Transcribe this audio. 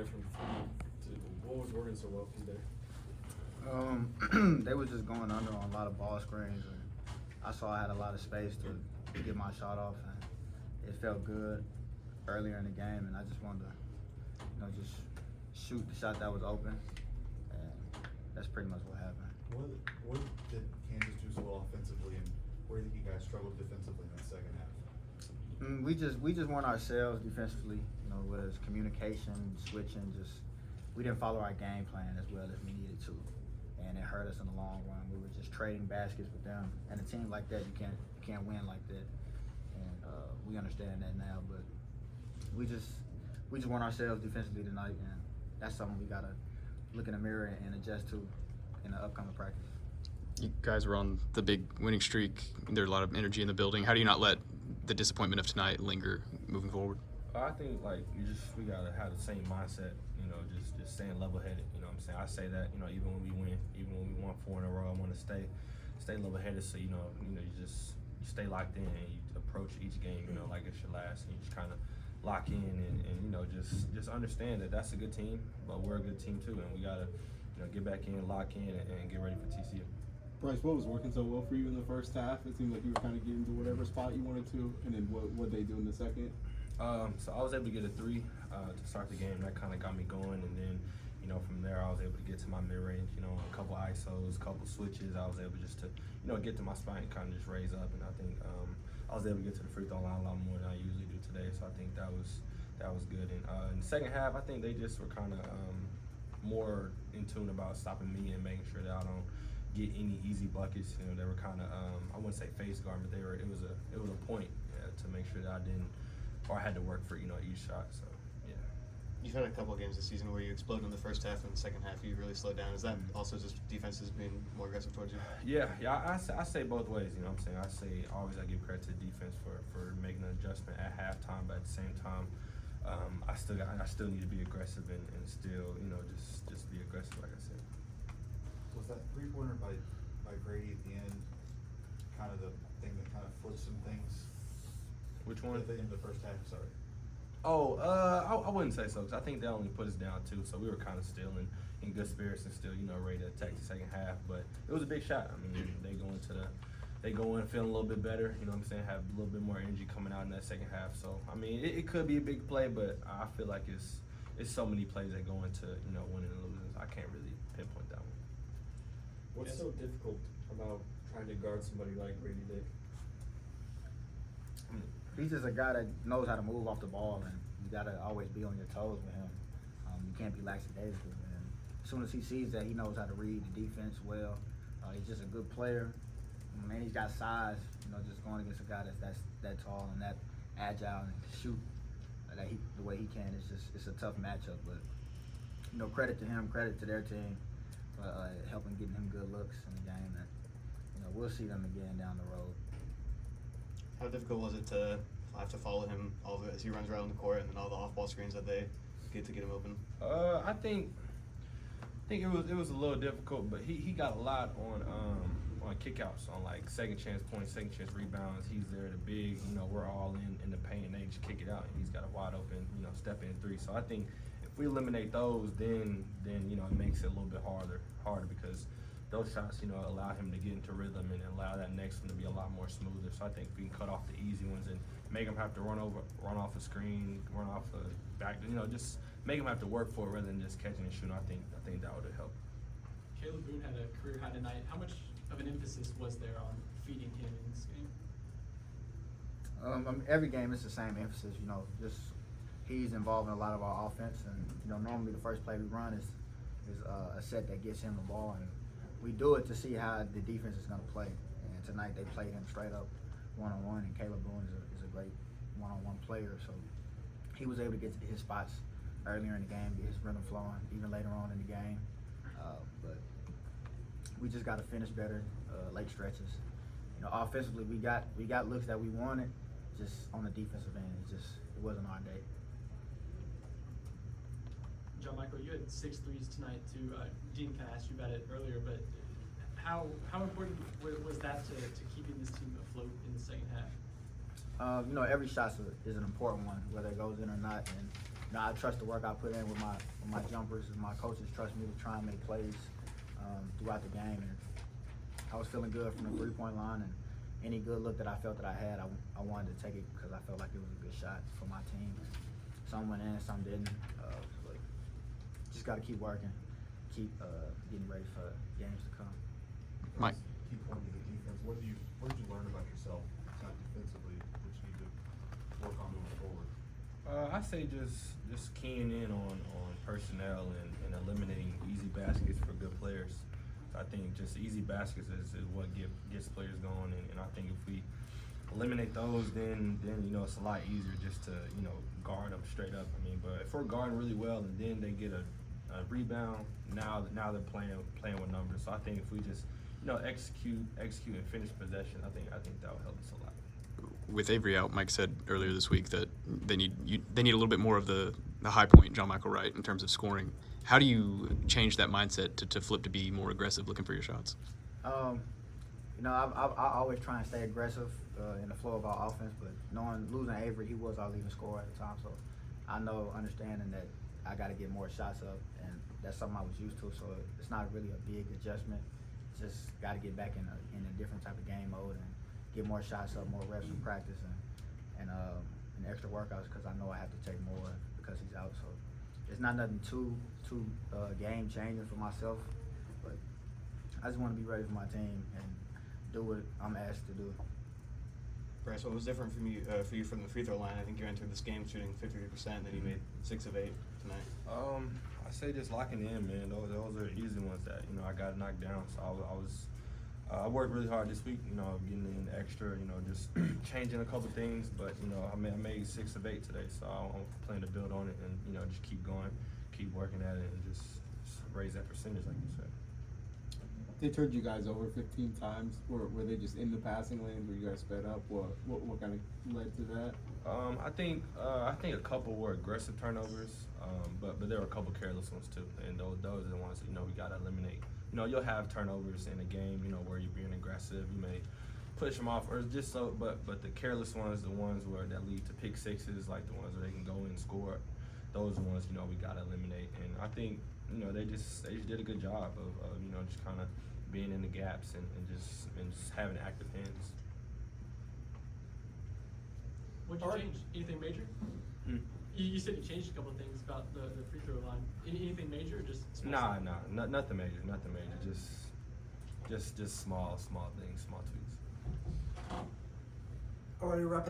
there from to what was working so well for you there? They was just going under on a lot of ball screens, and I saw I had a lot of space to get my shot off, and it felt good earlier in the game, and I just wanted to, just shoot the shot that was open, and that's pretty much what happened. What did Kansas do so well offensively, and where do you think you guys struggled defensively in that second half? We just weren't ourselves defensively, whether it's communication, switching, we didn't follow our game plan as well as we needed to, and it hurt us in the long run. We were just trading baskets with them, and a team like that, you can't win like that, and we understand that now. But we just weren't ourselves defensively tonight, and that's something we gotta look in the mirror and adjust to in the upcoming practice. You guys were on the big winning streak. There's a lot of energy in the building. How do you not let the disappointment of tonight linger moving forward? I think we gotta have the same mindset, just staying level-headed. You know what I'm saying? I say that, even when we win, even when we won 4 in a row, I want to stay level-headed. So you stay locked in and you approach each game, like it's your last, and you just kind of lock in and just understand that that's a good team, but we're a good team too, and we gotta get back in, lock in, and get ready for TCU. Bryce, what was working so well for you in the first half? It seemed like you were kind of getting to whatever spot you wanted to, and then what they do in the second? So I was able to get a 3 to start the game. That kind of got me going, and then from there I was able to get to my mid-range. A couple ISOs, a couple switches. I was able just to get to my spot and kind of just raise up, and I think I was able to get to the free throw line a lot more than I usually do today. So I think that was good. And in the second half, I think they just were kind of more in tune about stopping me and making sure that I don't get any easy buckets. They were kind of I wouldn't say face guard, but it was a point to make sure that I had to work for each shot. So yeah. You've had a couple of games this season where you explode in the first half, and the second half you really slowed down. Is that also just defenses being more aggressive towards you? Yeah. I say both ways. You know what I'm saying? I give credit to the defense for making an adjustment at halftime, but at the same time, I still need to be aggressive and still just be aggressive, like I said. Was that 3-pointer by Grady at the end kind of the thing that kind of flipped some things? Which one? At the end of the first half, sorry. Oh, I wouldn't say so, because I think they only put us down 2, so we were kind of still in good spirits and still ready to attack the second half. But it was a big shot. I mean, they go in feeling a little bit better. You know what I'm saying? Have a little bit more energy coming out in that second half. So I mean, it could be a big play, but I feel like it's so many plays that go into winning and losing. I can't really pinpoint that one. What's so difficult about trying to guard somebody like Grady Dick? He's just a guy that knows how to move off the ball, and you gotta always be on your toes with him. You can't be lackadaisical. And as soon as he sees that, he knows how to read the defense well. He's just a good player. Man, he's got size. Just going against a guy that's that tall and that agile and can shoot the way he can. It's a tough matchup. But credit to him, credit to their team for helping getting him good looks in the game. And we'll see them again down the road. How difficult was it to have to follow him as he runs around the court, and then all the off-ball screens that they get to get him open? I think it was a little difficult, but he got a lot on kickouts, on like second chance points, second chance rebounds. He's there, the big. We're all in the paint, and they just kick it out, and he's got a wide open step in 3. So I think if we eliminate those, then it makes it a little bit harder because those shots, allow him to get into rhythm and allow that next one to be a lot more smoother. So I think if we can cut off the easy ones and make him have to run off a screen, run off a back, just make him have to work for it rather than just catching and shooting. I think that would have helped. Caleb Boone had a career high tonight. How much of an emphasis was there on feeding him in this game? Every game is the same emphasis. Just he's involved in a lot of our offense, and normally the first play we run is a set that gets him the ball, and we do it to see how the defense is going to play. And tonight they played him straight up one-on-one, and Caleb Boone is a great one-on-one player. So he was able to get to his spots earlier in the game, get his rhythm flowing, even later on in the game. But we just got to finish better late stretches. Offensively we got looks that we wanted, just on the defensive end. It wasn't our day. John Michael, you had 6 threes tonight too. Dean kind of asked you about it earlier, but how important was that to keeping this team afloat in the second half? Every shot is an important one, whether it goes in or not. And you know, I trust the work I put in with my jumpers, and my coaches trust me to try and make plays throughout the game. And I was feeling good from the 3-point line, and any good look that I felt that I had, I wanted to take it because I felt like it was a good shot for my team. Some went in, some didn't. But just got to keep working, keep getting ready for games to come. Mike. Keep pointing to the defense. What did you learn about yourself defensively that you need to work on moving forward? I say just keying in on personnel and eliminating easy baskets for good players. I think just easy baskets is what gets players going, and I think if we eliminate those, then you know it's a lot easier just to guard them straight up. I mean, but if we're guarding really well and then they get a rebound, now they're playing with numbers. So I think if we just execute and finish possession, I think that will help us a lot. With Avery out, Mike said earlier this week that they need a little bit more of the high point, John Michael Wright, in terms of scoring. How do you change that mindset to flip to be more aggressive, looking for your shots? I always try and stay aggressive in the flow of our offense, but losing Avery, he was our leading scorer at the time, so I know, understanding that I got to get more shots up, and that's something I was used to, so it's not really a big adjustment. Just got to get back in a different type of game mode and get more shots up, more reps in practice, and extra workouts because I know I have to take more because he's out. So it's not nothing too game changing for myself, but I just want to be ready for my team and do what I'm asked to do. Bryce, what was different for you from the free throw line? I think you entered this game shooting 53%, then you made 6 of 8 tonight. I say just locking in, man. Those are easy ones that I got knocked down. So I worked really hard this week. Getting in extra. Just changing a couple things. But I made 6 of 8 today. So I'm planning to build on it and just keep going, keep working at it, and just raise that percentage, like you said. They turned you guys over 15 times. Were they just in the passing lanes? Were you guys sped up? What kind of led to that? I think a couple were aggressive turnovers, but there were a couple careless ones too, and those are the ones that we gotta eliminate. You'll have turnovers in a game, where you're being aggressive. You may push them off, or just so. But the careless ones, the ones that lead to pick sixes, like the ones where they can go in and score. Those are the ones we gotta eliminate. And I think they just did a good job of just kind of being in the gaps and just having active hands. What'd you change? Anything major? You said you changed a couple of things about the free throw line. Anything major or just small stuff? Nothing major. Just small things, small tweaks. All right, wrap